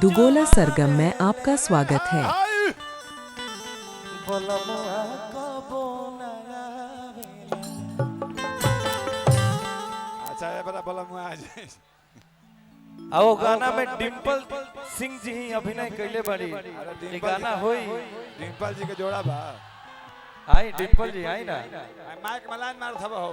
दुगोला सरगम में आपका स्वागत है। अच्छा है बड़ा बोला मुआ आज आओ गाना में डिम्पल सिंह जी अभिनय कैले बड़ी ये गाना होई डिम्पल जी के जोड़ा बा आई डिम्पल जी आई ना माइक मलान मार थब हो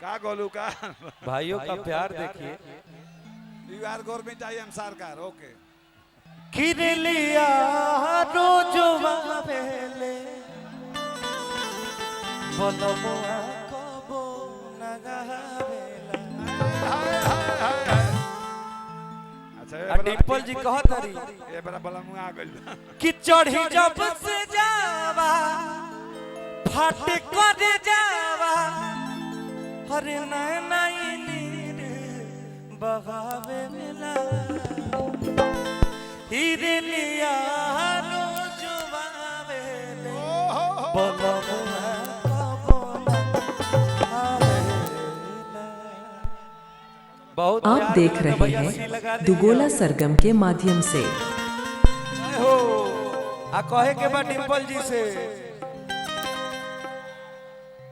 का गोलू का भाइयों का प्यार देखिए। You are government I am सरकार ओके किरलिया रोजवा बेले बोलमुआ कबो नगावेला। अच्छा डिम्पल जी कहत हरी ये बड़ा बोला मुआ आ गइल कि चढ़ी जब से जावा फट कर जावा हरे नैना नीर बगावे मिला हीरे लिया रोजवा बेले बोलमुआ कबो नगावेला। बहुत आप प्यार देख करके रहे भैया सी लगा हैं दीजिए। दुगोला सरगम के माध्यम से। हो आ कहे के बाद डिम्पल जी से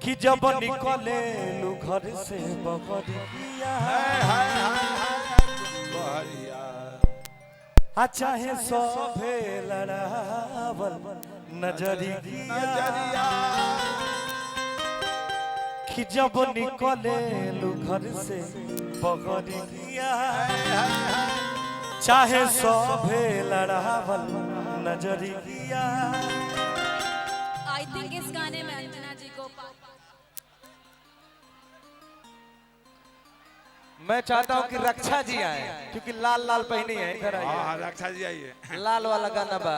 कि जब निकले लू घर से बहरिया आ चाहे सोभे लड़ावल नजरिया कि जब निकले लू घर से बहरिया चाहे सोभे लड़ावल नजरिया। आई थिंक इस गाने में अंजना जी को मैं चाहता हूँ कि रक्षा जी आए क्योंकि लाल लाल पहनी है। इधर आइए हां रक्षा जी आइए लाल वाला गाना बा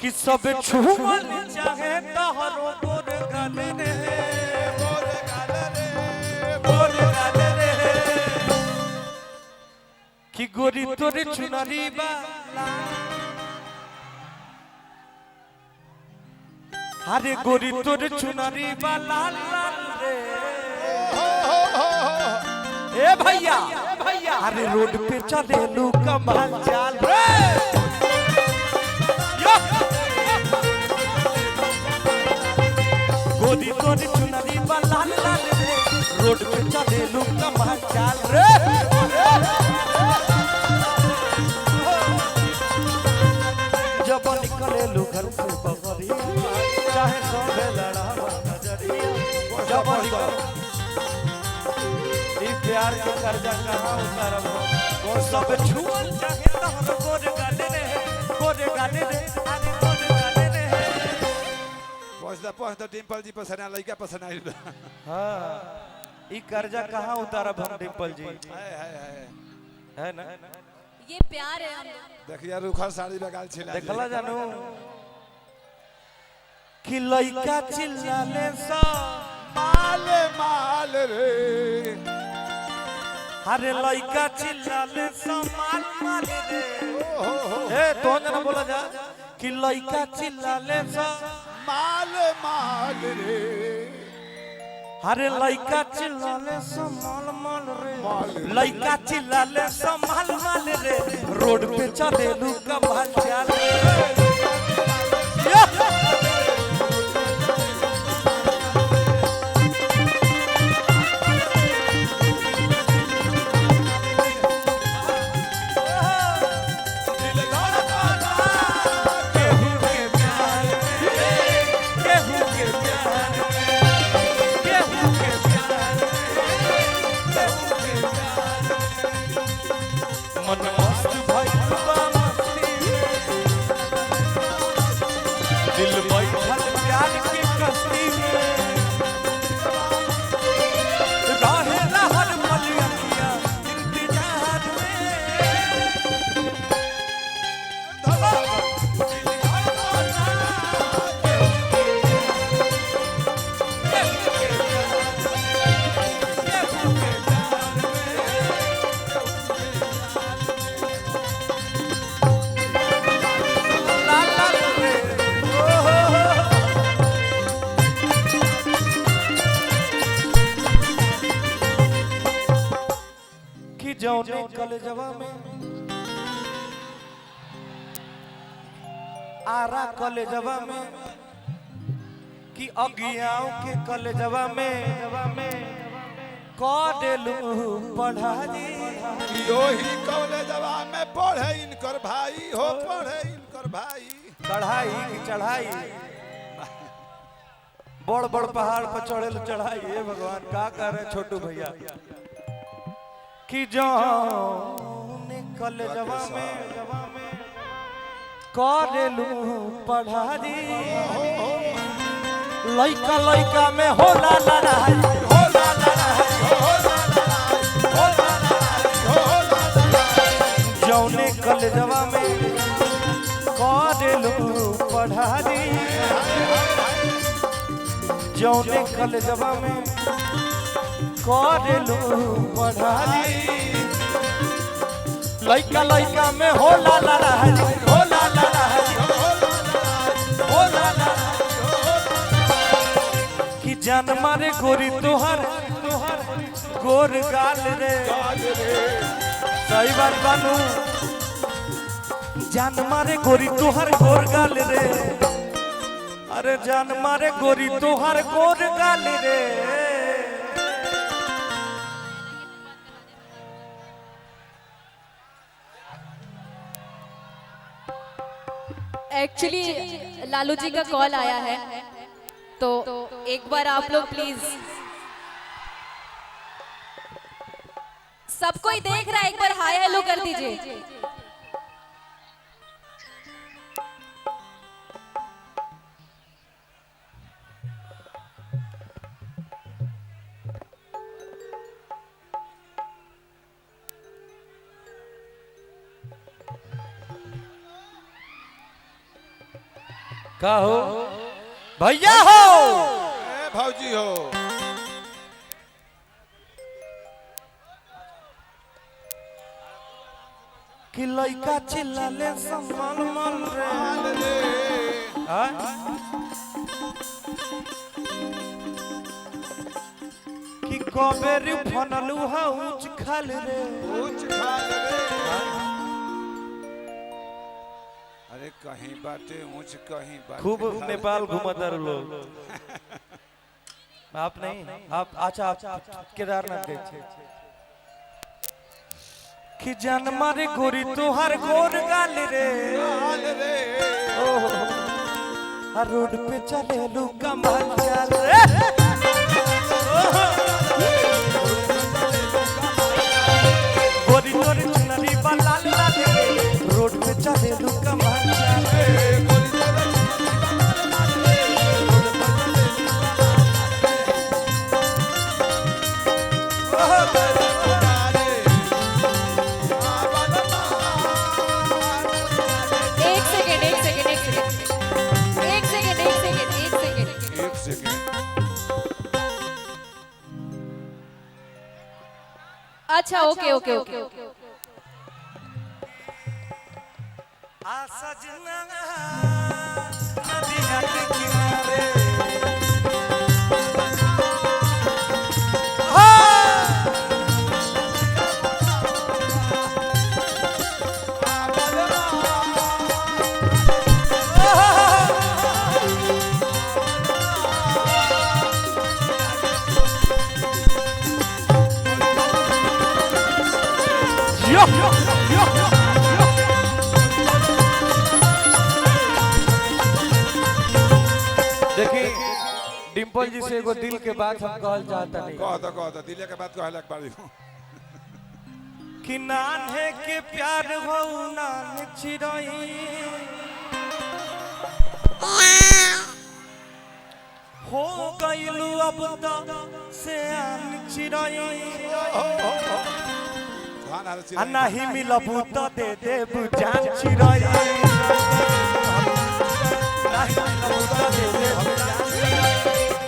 कि सब छुमन चाहे तोहरो गोर गाने रे गोर गाने रे कि गोरी तोरे चुनरी बा अरे गोरी तोरे चुनरी बा लाल लाल रे ए भैया अरे रोड पे चले लू कमाल चाल रे गोरी तोरी चुनरी बा लाल लाल रे रोड पे चले लू कमाल चाल रे जब निकले लू घर से बहरिया चाहे सोभे लड़ावा नजरिया जब निकले प्यार के कर्जा कहाँ उतारब वो सब छुअल चाहे तोहर गोर गाने रे अरे गोर गाने रे पहुंचता डिम्पल जी पसंद लड़का पसंद आई हां ई कर्जा कहाँ उतारब हम डिम्पल जी है ना ये प्यार है हम देखिए रुखर साड़ी बगाल छिला देखला जानू कि लइका चिल्लाले सा माल माल रे अरे लइका चिल्लाले सा माल माल रे ए तो ना बोला जा कि लइका चिल्लाले सा माल माल रे अरे लइका चिल्लाले सा माल माल रे लइका चिल्लाले सा माल माल रे रोड पे चले लू कमाल चाल रे मन मस्त भइल बा मस्ती दिल बैठल प्यार की कश्ती में रहेला हर पल अखियां इंतजार में कलेजवा में आरा कलेजवा में कि अगियाओं के कलेजवा में कदेलू पढ़ा दी यो ही कॉलेजवा में पढ़े इनकर भाई हो पढ़े इनकर भाई कढ़ाई की चढ़ाई बड़ बड़ पहाड़ पर चढ़े चढ़ाई हे भगवान का कर रहे छोटू भैया कि जो कलेजवा में कदेलू पढ़ा दी लइका लइका में होला लड़ाई होला लड़ाई होला लड़ाई जौने कलेजवा में कदेलू पढ़ा दी जौने कलेजवा में कदेलू पढ़ा दी लइका लइका में होला लड़ाई होला लड़ाई होला लड़ाई कि जान मारे गोरी तोहर गोर गाल रे सही बात बानू जान मारे गोरी तोहर गोर गाल रे अरे जान मारे गोरी तोहर गोर गाल रे एक्चुअली लालू जी का कॉल आया है तो एक बार आप लोग प्लीज सब कोई देख रहा है एक बार हाय हेलो कर दीजिए। का हो भैया हो ए भौजी हो कि लइका चिल्लाले संभल मन रे हाँ? कि कबेरी फनलू हा ऊंच खाल रे ऊंच खाल रे अरे कहीं बाटे ऊंच कहीं बाटे खूब नेपाल घूमता लोग आप नहीं आप अच्छा आप केदारनाथ गए थे कि जान मारे गोरी तोहर गोर गाल रे ओहो आ रोड पे चले लू कमाल चाल रे गोरी गोरी चुनरी बा लाल लाल रे रोड पे चले लू कमाल चाल रे अच्छा ओके ओके ओके आ सजना नदी घाट किनारे देखिए डिम्पल जी से एगो दिल के बात हम कहल चाहता नहीं कह दो दिले के बात कहलक बारी कि नान्हे के प्यार हो नान चिरई हो गइलू अब तो से आन चिरई आ नहीं मिलबू तो दे देबू जान चिरई नहीं मिलबू तो दे देबू जान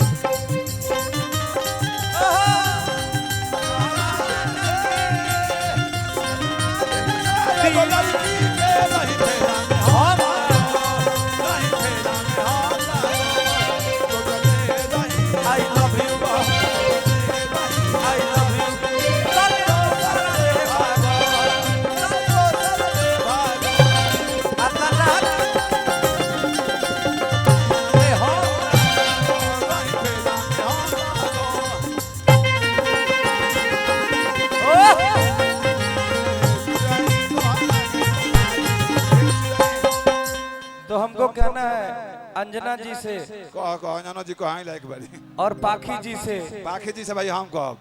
अंजना जी से कह जानो जी कहाँ लायक बड़ी और पाखी जी से बाकी जी से भाई हम कह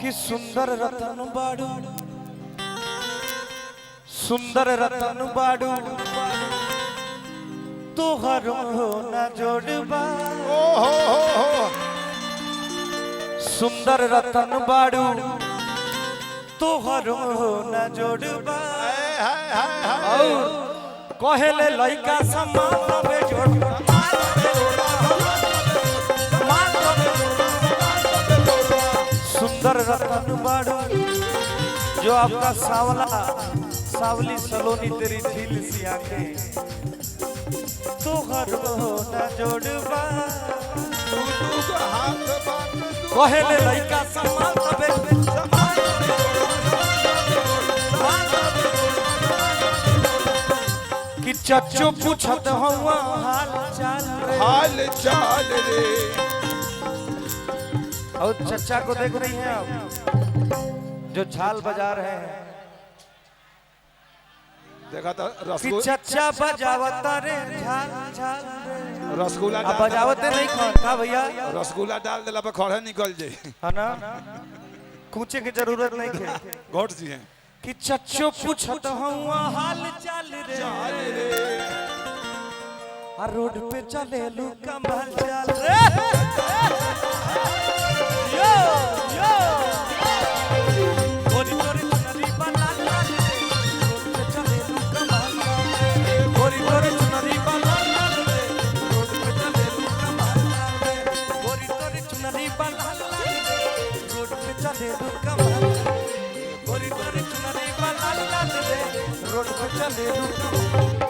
कि सुंदर रतन बाड़ू, सुंदर रतन बाड़ू तोहर हो न जोड़बा। ओ हो सुंदर रतन बाड़ू तोहर हो न जोड़बा। और कहेले लइका समान में जोड़बा। सुंदर रतन बाड़ू जो आपका सावला सावली सलोनी तेरी झील सी आंखें तोहर हो न जोड़बा। कहेले लइका समान कि चच्चो पूछत हुआ हाल चाल रे। और चचा को देख रही हैं आप जो झाल बजा रहे हैं। देखा तो कि चचा बजावता रे झाल झाल रे। रसगुल्ला अब बजावते नहीं खा भैया। रसगुल्ला डाल देला पर खड़े निकल जाए है ना, कूचे की जरूरत नहीं है। घोट जी हैं कि चच्चो पूछत हुआ हाल चाल रे। हर रोड पे चले लू कमाल चाल रे। यो यो गोरी गोरी चुनरी बना लाल रे। रोड पे चले लू कमाल चाल रे। गोरी गोरी चुनरी बना लाल रे। रोड पे चले लू कमाल चाल रे। गोरी गोरी चुनरी बना लाल रे। रोड पे चले लू कमाल रे। गोरी गोरी चुनरी बना लाल रे। रोड पे चले लू कमाल।